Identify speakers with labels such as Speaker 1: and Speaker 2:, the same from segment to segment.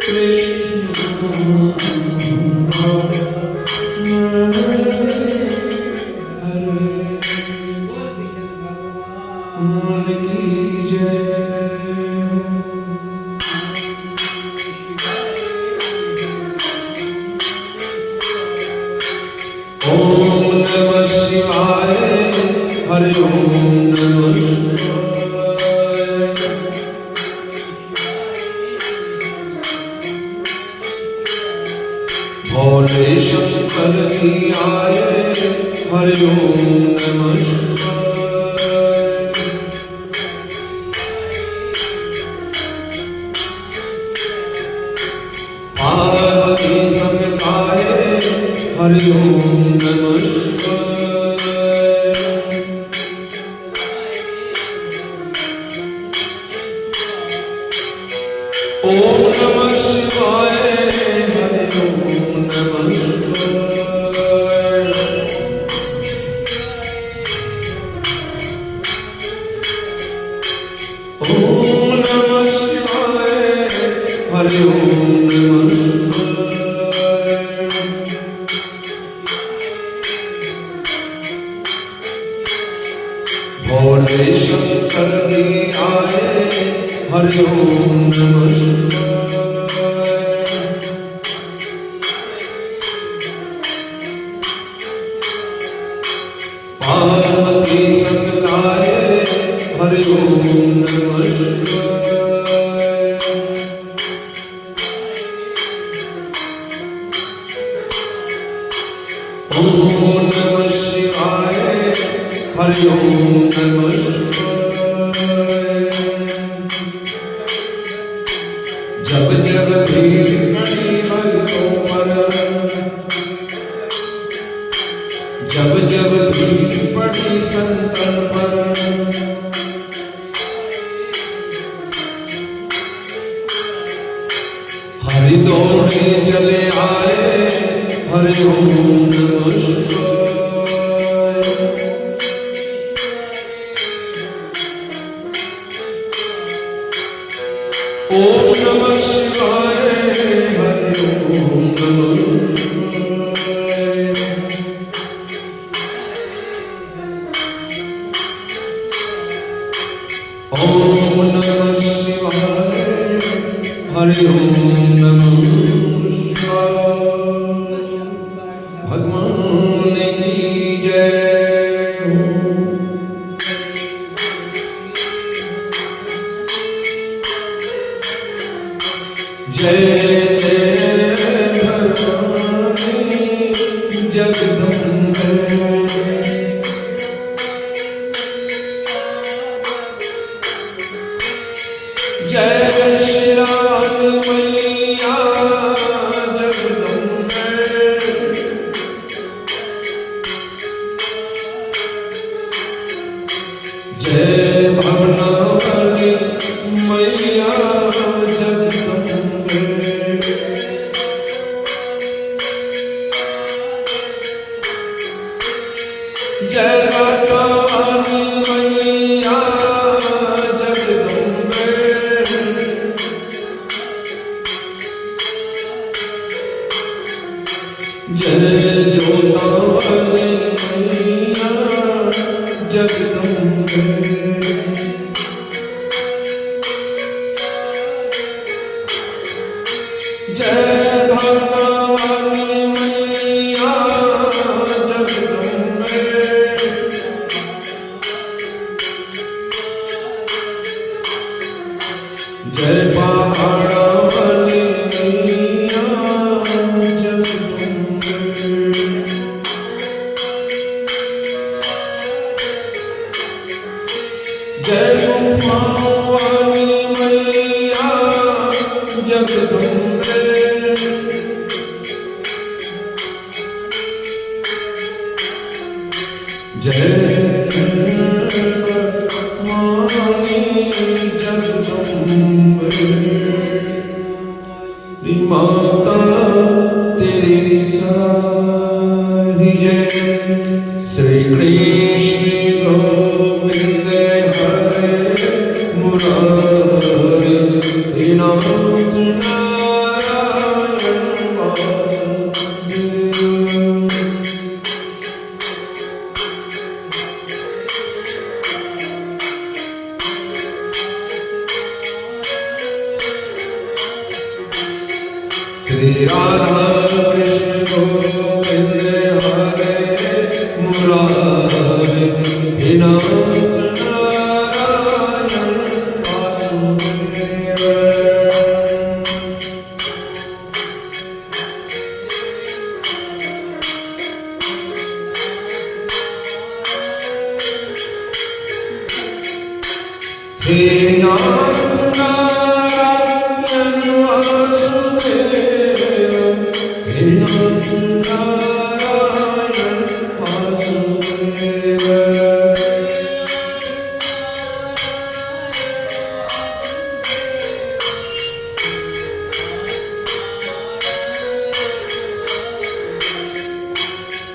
Speaker 1: Krishna Govinda Hare Murari Radha Krishna Govind हरे मुरारी हे नाथ नारायण वासुदेव। हे नाथ नारायण वासुदेव हे नाथ नारायण वासुदेव।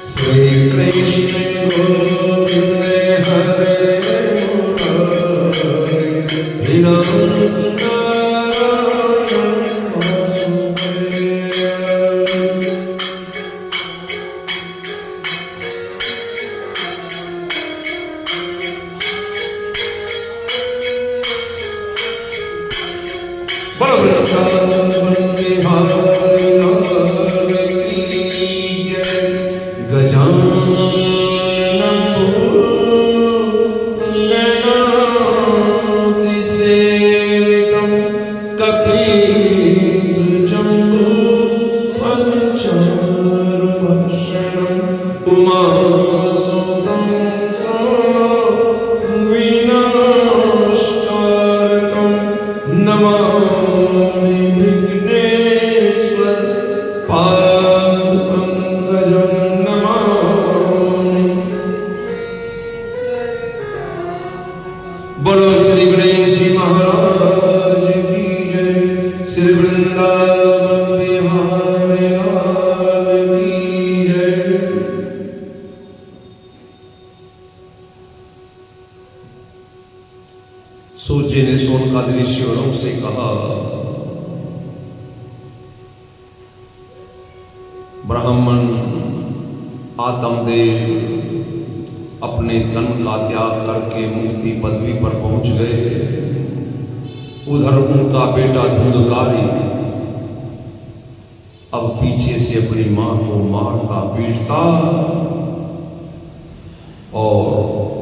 Speaker 1: श्री कृष्ण गोविंद हरे हे नाथ नारायण वासुदेव। बल वृंदावन बिहारी लाल की जय। गजानन गणाति सेवितं कपीत जम्बो फलचारुभक्षणं उमासुतं विनाशकारकं नमामि विघ्नेश्वर पादपङ्कजं नमामि। बोलो श्री गणेश जी महाराज की जय। श्री वृंदावन बिहारी लाल की जय। सोचे ने सोनकादि ऋषियों से कहा, ब्राह्मण आत्मदेव अपने तन का त्याग करके मुक्ति पदवी पर पहुंच गए। उधर उनका बेटा धुंधकारी अब पीछे से अपनी मां को मारता पीटता और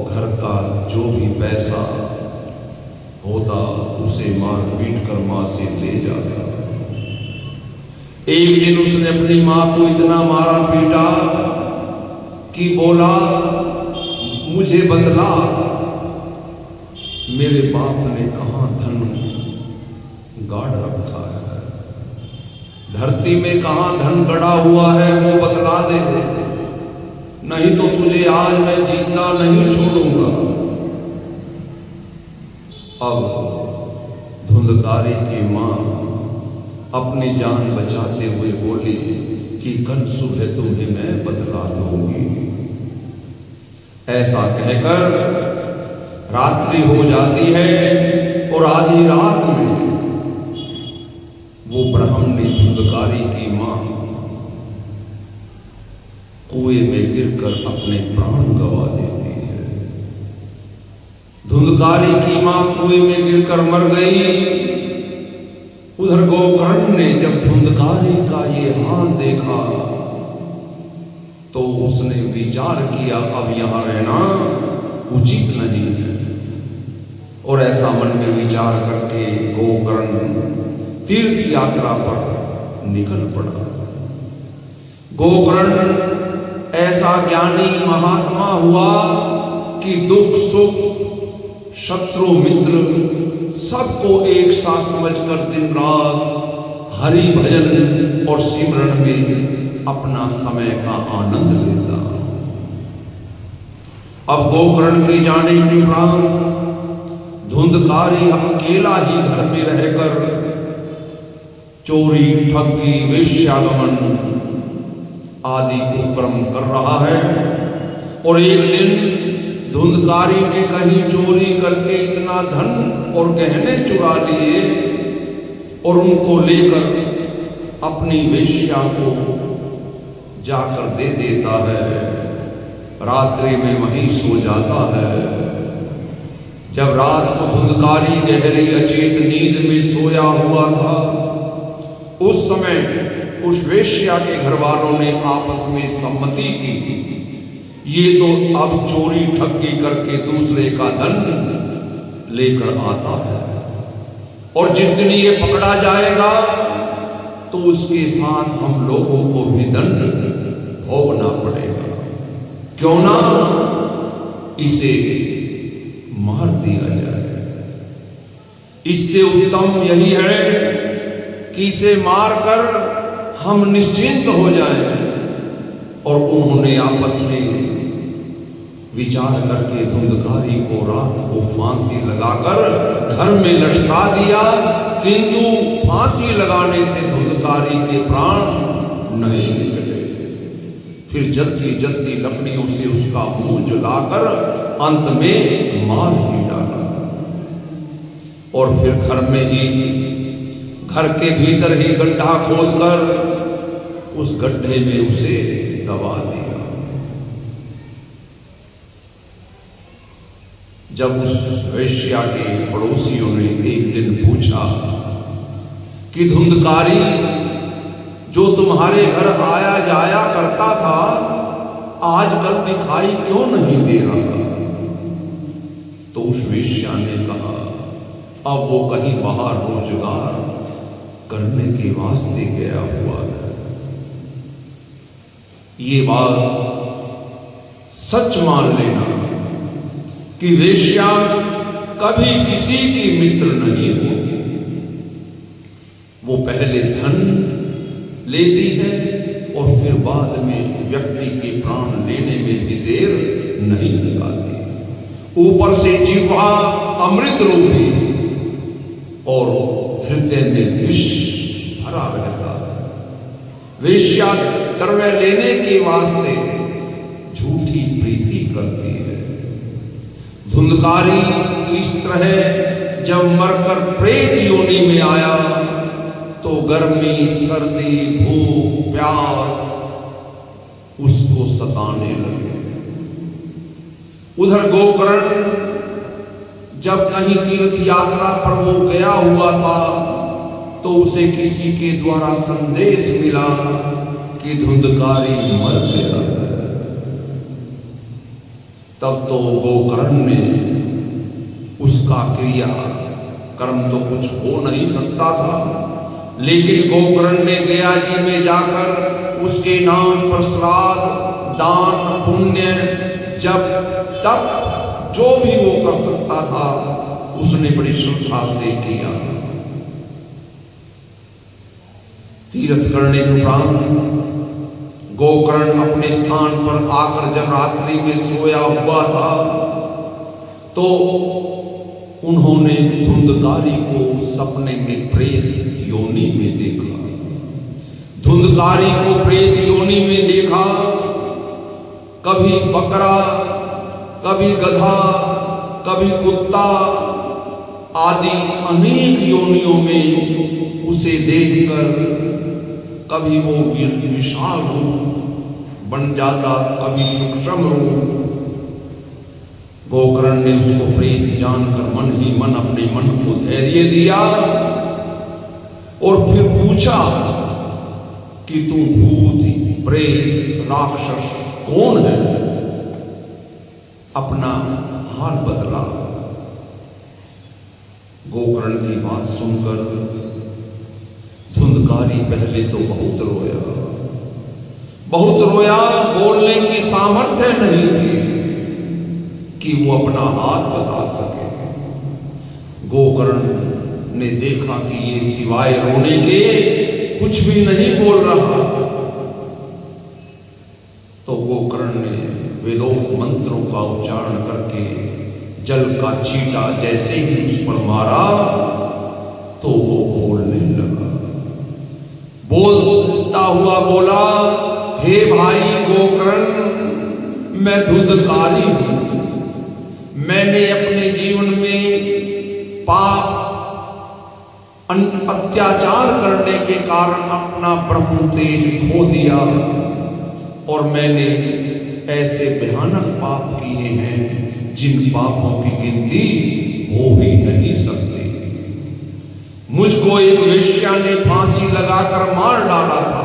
Speaker 1: घर का जो भी पैसा होता उसे मार पीट कर मां से ले जाता। एक दिन उसने अपनी मां को इतना मारा पीटा कि बोला, मुझे बतला मेरे बाप ने कहां धन गाड़ रखा है, धरती में कहां धन गड़ा हुआ है वो बतला दे, नहीं तो तुझे आज मैं जिंदा नहीं छोड़ूंगा। अब धुंधकारी की मां अपनी जान बचाते हुए बोली कि कल सुबह तुम्हें मैं बतला दूंगी। ऐसा कहकर रात्रि हो जाती है और आधी रात में वो ब्राह्मणी धुंधकारी की मां कुएं में गिरकर अपने प्राण गंवा देती है। धुंधकारी की मां कुएं में गिरकर मर गई। उधर गोकर्ण ने जब धुंधकारी का ये हाल देखा तो उसने विचार किया अब यहां रहना उचित नहीं है, और ऐसा मन में विचार करके गोकर्ण तीर्थ यात्रा पर निकल पड़ा। गोकर्ण ऐसा ज्ञानी महात्मा हुआ कि दुख सुख शत्रु मित्र सबको एक साथ समझकर दिन रात हरि भजन और सिमरन में अपना समय का आनंद लेता। अब गोकर्ण के जाने के उपरांत धुंधकारी अकेला ही घर में रहकर चोरी ठगी वेश्यागमन आदि कुकर्म कर रहा है। और एक दिन धुंधकारी ने कहीं चोरी करके इतना धन और गहने चुरा लिए और उनको लेकर अपनी वेश्या को जाकर दे देता है। रात्रि में वहीं सो जाता है। जब रात को धुंधकारी गहरी अचेत नींद में सोया हुआ था, उस समय उस वेश्या के घर वालों ने आपस में सम्मति की, ये तो अब चोरी ठगी करके दूसरे का धन लेकर आता है, और जिस दिन ये पकड़ा जाएगा तो उसके साथ हम लोगों को भी दंड भोगना पड़ेगा, क्यों ना इसे मार दिया जाए। इससे उत्तम यही है कि इसे मारकर हम निश्चिंत हो जाएं। और उन्होंने आपस में विचार करके धुंधकारी को रात को फांसी लगाकर घर में लटका दिया, किंतु फांसी लगाने से धुंधकारी के प्राण नहीं निकले। फिर जल्दी जल्दी लकड़ियों से उसका मुंह जलाकर अंत में मार ही डाला, और फिर घर में ही, घर के भीतर ही गड्ढा खोदकर उस गड्ढे में उसे दबा दिया। जब उस वेश्या के पड़ोसियों ने एक दिन पूछा कि धुंधकारी जो तुम्हारे घर आया जाया करता था, आजकल दिखाई क्यों नहीं दे रहा, तो उस वेश्या ने कहा अब वो कहीं बाहर रोजगार करने के वास्ते गया हुआ है। ये बात सच मान लेना कि वेश्या कभी किसी की मित्र नहीं होती। वो पहले धन लेती है और फिर बाद में व्यक्ति के प्राण लेने में भी देर नहीं लगाती। ऊपर से जिह्वा अमृत रूपी और हृदय में विष भरा रहता है। वेश्या द्रव्य लेने के वास्ते झूठी प्रीति करती है। धुंधकारी इस तरह जब मरकर प्रेत योनि में आया तो गर्मी, सर्दी, भूख, प्यास उसको सताने लगे। उधर गोकर्ण जब कहीं तीर्थ यात्रा पर वो गया हुआ था तो उसे किसी के द्वारा संदेश मिला कि धुंधकारी मर गया है। तब तो गोकर्ण ने उसका क्रिया कर्म तो कुछ हो नहीं सकता था, लेकिन गोकर्ण ने गया जी में जाकर उसके नाम पर श्राद्ध, दान, पुण्य, जप, तप जो भी वो कर सकता था उसने बड़ी श्रद्धा से किया। तीर्थ करने के उपरांत गोकर्ण अपने स्थान पर आकर जब रात्रि में सोया हुआ था तो उन्होंने धुंधकारी को सपने में प्रेत योनि में देखा। धुंधकारी को प्रेत योनि में देखा, कभी बकरा, कभी गधा, कभी कुत्ता आदि अनेक योनियों में उसे देखकर कभी वो विशाल रूप बन जाता, कभी सूक्ष्म रूप। गोकर्ण ने उसको प्रेत जानकर मन ही मन अपने मन को धैर्य दिया और फिर पूछा कि तू भूत, प्रेत, राक्षस कौन है? अपना हाल बदला। गोकर्ण की बात सुनकर धुंधकारी पहले तो बहुत रोया, बोलने की सामर्थ्य नहीं थी कि वो अपना हाथ बता सके। गोकर्ण ने देखा कि ये सिवाय रोने के कुछ भी नहीं बोल रहा, तो गोकर्ण ने वेदोक्त मंत्रों का उच्चारण करके जल का छींटा जैसे ही उस पर मारा तो वो बोलने लगा। बोलता हुआ बोला, हे भाई गोकर्ण, मैं धुंधकारी हूं। मैंने अपने जीवन में पाप, अत्याचार करने के कारण अपना ब्रह्म तेज खो दिया और मैंने ऐसे भयानक पाप किए हैं जिन पापों की गिनती हो ही नहीं सकती। मुझको एक वेश्या ने फांसी लगाकर मार डाला था।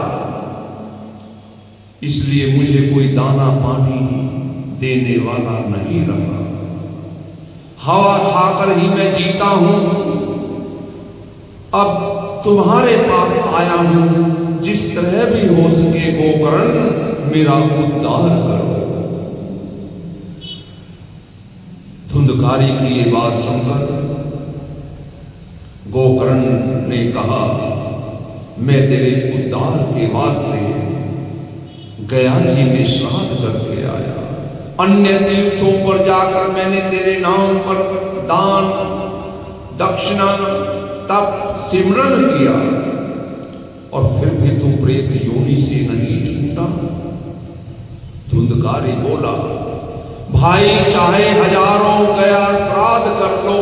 Speaker 1: इसलिए मुझे कोई दाना पानी देने वाला नहीं रहा। हवा खाकर ही मैं जीता हूं। अब तुम्हारे पास आया हूं, जिस तरह भी हो सके गोकर्ण मेरा उद्धार करो। धुंधकारी की ये बात सुनकर गोकर्ण ने कहा, मैं तेरे उद्धार के वास्ते गया जी में श्राद्ध करके आया। अन्य तीर्थों पर जाकर मैंने तेरे नाम पर दान दक्षिणा तप सिमरन किया, और फिर भी तू प्रेत योनि से नहीं छूटा। धुंधकारी बोला, भाई चाहे हजारों गया श्राद्ध कर लो,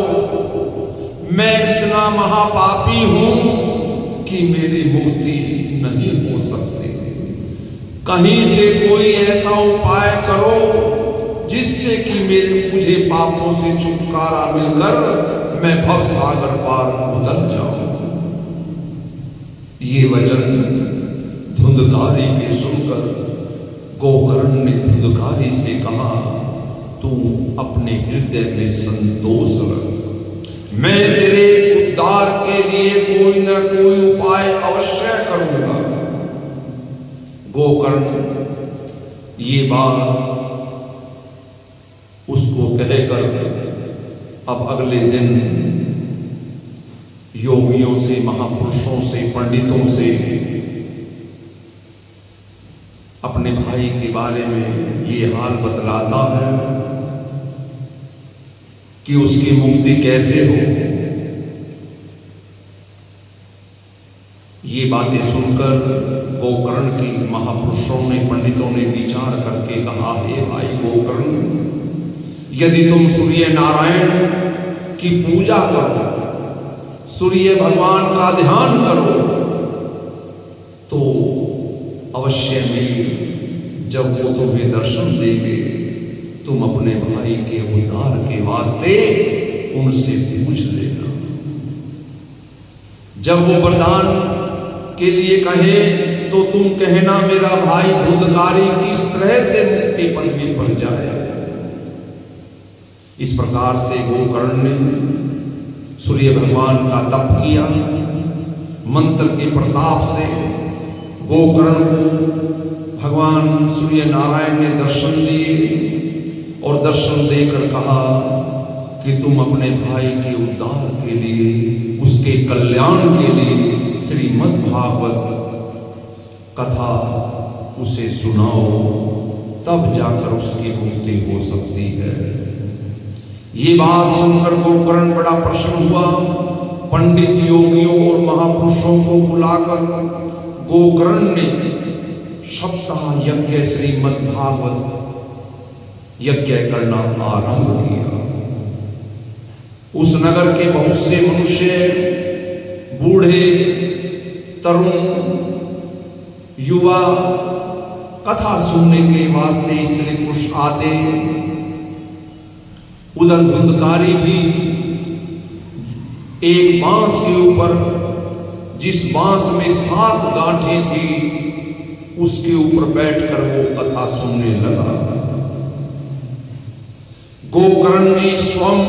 Speaker 1: मैं इतना महापापी हूं कि मेरी मुक्ति नहीं हो सकती। कहीं से कोई ऐसा उपाय करो जिससे कि मुझे पापों से छुटकारा मिलकर मैं भव सागर पार उतर जाऊं। ये वचन धुंधकारी के सुनकर गोकर्ण ने धुंधकारी से कहा, तू अपने हृदय में संतोष रख, मैं तेरे उद्धार के लिए कोई ना कोई उपाय अवश्य करूंगा। गोकर्ण ये बात उसको कहकर अब अगले दिन योगियों से, महापुरुषों से, पंडितों से अपने भाई के बारे में ये हाल बतलाता है कि उसकी मुक्ति कैसे हो। ये बातें सुनकर गोकर्ण की महापुरुषों ने, पंडितों ने विचार करके कहा, हे भाई गोकर्ण, यदि तुम सूर्य नारायण की पूजा करो, सूर्य भगवान का ध्यान करो, तो अवश्य में जब वो तुम्हें दर्शन देंगे, तुम अपने भाई के उद्धार के वास्ते उनसे पूछ लेना। जब वो वरदान के लिए कहे तो तुम कहना, मेरा भाई धुंधकारी किस तरह से मुक्ति पदवी पर जाए। इस प्रकार से गोकर्ण ने सूर्य भगवान का तप किया। मंत्र के प्रताप से गोकर्ण को भगवान सूर्य नारायण ने दर्शन दिए और दर्शन देकर कहा कि तुम अपने भाई के उद्धार के लिए, उसके कल्याण के लिए श्रीमद् भागवत कथा उसे सुनाओ, तब जाकर उसकी मुक्ति हो सकती है। ये बात सुनकर गोकर्ण बड़ा प्रसन्न हुआ। पंडित, योगियों और महापुरुषों को बुलाकर गोकर्ण ने सप्ताह यज्ञ श्रीमद् भागवत यज्ञ करना आरंभ किया। उस नगर के बहुत से मनुष्य, बूढ़े, तरुण, युवा कथा सुनने के वास्ते स्त्री पुरुष आते। उधर धुंधकारी भी एक बांस के ऊपर, जिस बांस में 7 गांठें थी, उसके ऊपर बैठकर वो कथा सुनने लगा। गोकर्ण जी स्वयं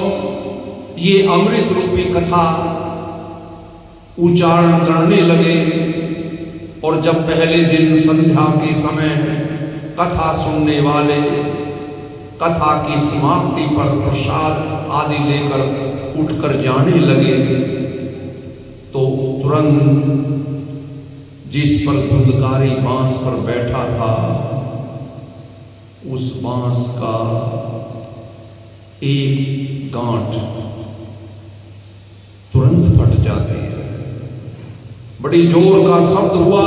Speaker 1: ये अमृत रूपी कथा उच्चारण करने लगे, और जब पहले दिन संध्या के समय कथा सुनने वाले कथा की समाप्ति पर प्रसाद आदि लेकर उठकर जाने लगे, तो तुरंत जिस पर धुंधकारी बांस पर बैठा था, उस बांस का एक गांठ तुरंत फट जाती है। बड़ी जोर का शब्द हुआ।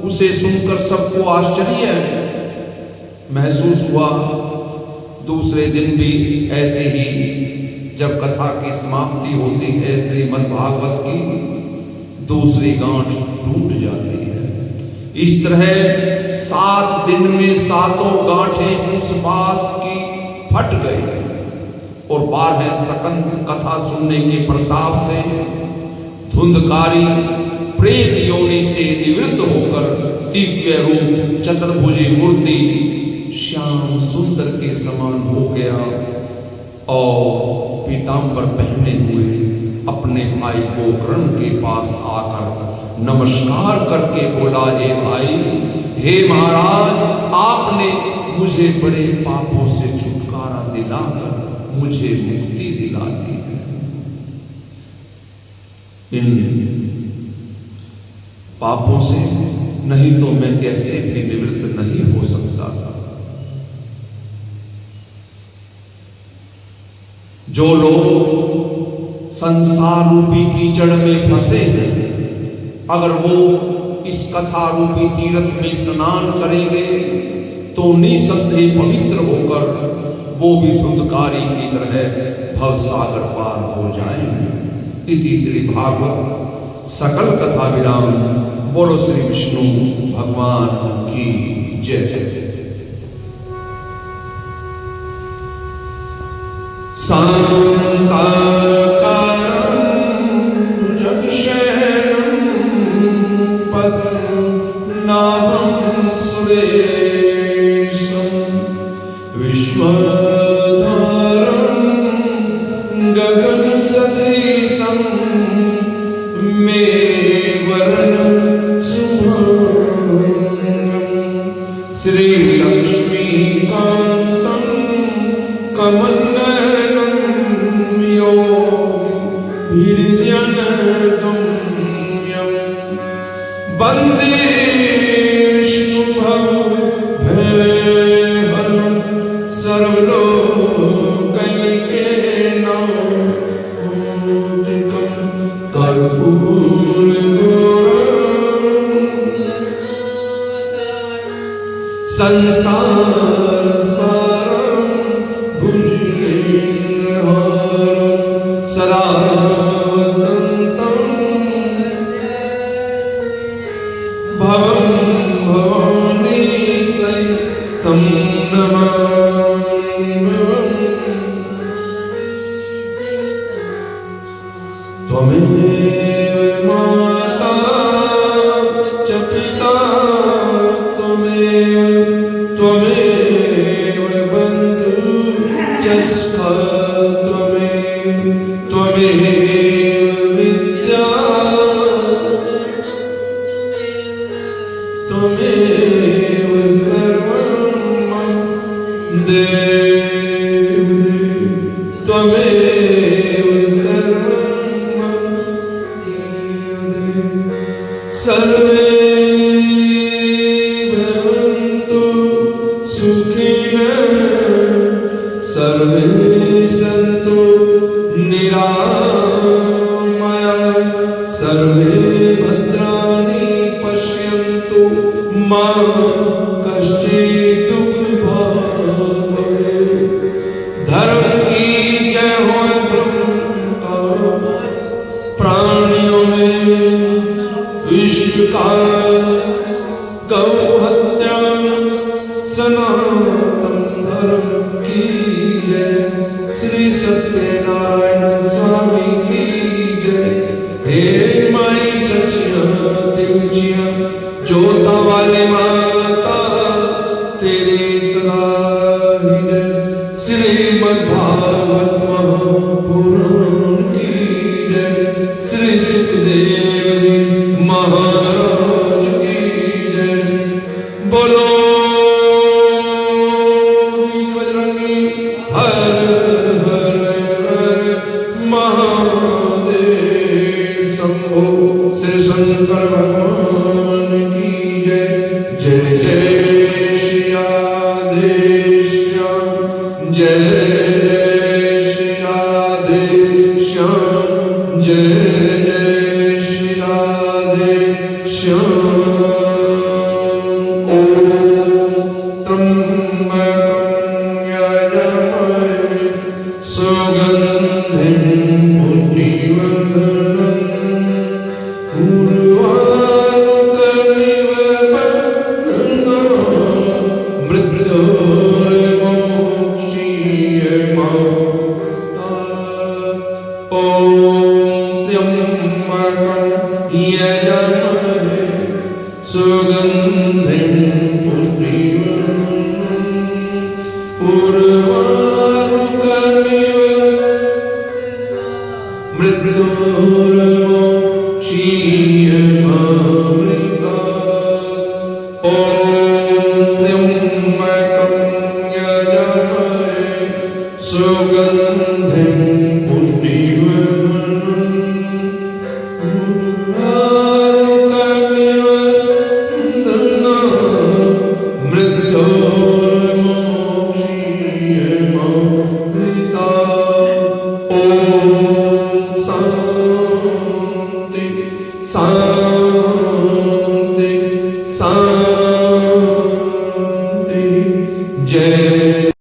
Speaker 1: उसे सुनकर सबको आश्चर्य महसूस हुआ। दूसरे दिन भी ऐसे ही जब कथा की समाप्ति होती है श्रीमद् भागवत की, दूसरी गांठ टूट जाती है। इस तरह 7 दिन में 7 गांठें उस बांस की फट गई, और 12 सकंद कथा सुनने के प्रताप से धुंधकारी प्रेत योनि से निवृत्त होकर दिव्य रूप चतुर्भुजी मूर्ति श्याम सुंदर के समान हो गया और पीतांबर पहने हुए अपने भाई गोकर्ण के पास आकर नमस्कार करके बोला, हे भाई, हे महाराज, आपने मुझे बड़े पापों से छुटकारा दिलाकर मुझे मुक्ति दिला दी है। इन पापों से नहीं तो मैं कैसे भी निवृत्त नहीं हो सकता था। जो लोग संसार रूपी कीचड़ में फंसे हैं, अगर वो इस कथा रूपी तीर्थ में स्नान करेंगे तो निसंदेह पवित्र होकर वो भी धुंधकारी की तरह भव सागर पार हो जाएंगे। इति श्री भागवत सकल कथा विराम। बोलो श्री विष्णु भगवान की जय। नाभं सुरेशं विश्वधारं गगनसदृशं मेघवर्णं शुभंगं श्रीलक्ष्मीकान्तं कमलनयनं योगिभिर्ध्यानगम्यं वन्दे संसार सारं भुजगेन्द्रहारं सदा वसन्तं भवं भवानी सहितं नमामि भवं। त्वमेव माता च पिता त्वमेव बन्धु च सखा त्वमेव विद्या त्वमेव सर्वं मम देव त्वमेव सर्वं मम देव। सर्वे सर्वे सन्तु निरामयाः सर्वे भद्राणि पश्यन्तु मा कश्चित् दुःखभाग् भवेत्। धर्म की जय हो धर्म का, प्राणियों में विश्व का गौ हत्या सनातन धर्म की जय। श्री सत्यनारायण स्वामी की जय। हे माई सचिया तिरुचिया जोता वाले माता तेरे सदा जय। श्रीमद्भागवत महापुराण की जय। श्री सुखदेव जी महाराज की जय। बोलो श्री शंकर भगवान की जय। जय जय श्री राधे श्याम, जय जय श्री राधे श्याम, जय जय श्री राधे श्याम। ओम त्र्यंबकं यजामहे सुगंधिं पुष्टिवर्धनम् मृत्योर्मोक्षीय उर्वारुकमिव मृत्युर्मोक्षीयमामृता। ॐ त्र्यम्बकं यजामहे सुगन्धिं पुष्टिवर्धनम् उर्वारुकमिव मृत्युर्मोक्षीयमामृता। ॐ शान्ति शान्ति शान्ति। जय